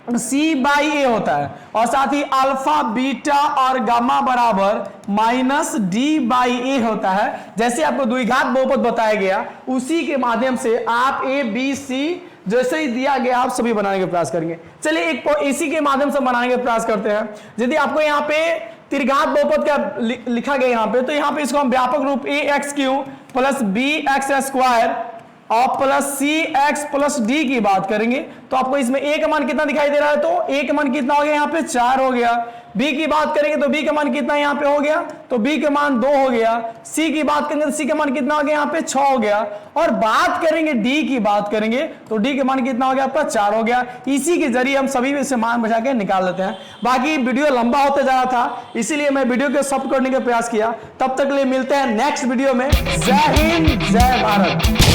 c/a होता है। और साथ ही अल्फा बीटा और गामा बराबर -d/a होता है। जैसे आपको द्विघात बहुपद बताया गया उसी के माध्यम से आप a b c जैसे ही दिया गया आप सभी बनाने का प्रयास करेंगे। चलिए एक इसी के माध्यम से बनाने का प्रयास करते हैं। यदि आपको यहाँ पे त्रिघात बहुपद का लिखा गया यहाँ पे, तो यहाँ पे इसको हम व्यापक रूप ax³ प्लस bx² और प्लस cx प्लस d की बात करेंगे, तो आपको इसमें a का मान कितना दिखाई दे रहा है, तो a का मान कितना हो गया यहाँ पे 4 हो गया। b की बात करेंगे तो b का मान कितना यहाँ पे हो गया, तो b का मान 2 हो गया। c की बात करेंगे तो c का मान कितना हो गया यहाँ पे 6 हो गया। और बात करेंगे d की बात करेंगे तो d का मान कितना हो गया आपका 4 हो गया। इसी के जरिए हम सभी से मान बचा के निकाल लेते हैं। बाकी वीडियो लंबा होते जा रहा था, इसीलिए मैं वीडियो को सब करने का प्रयास किया। तब तक के लिए मिलते हैं नेक्स्ट वीडियो में। जय हिंद, जय भारत।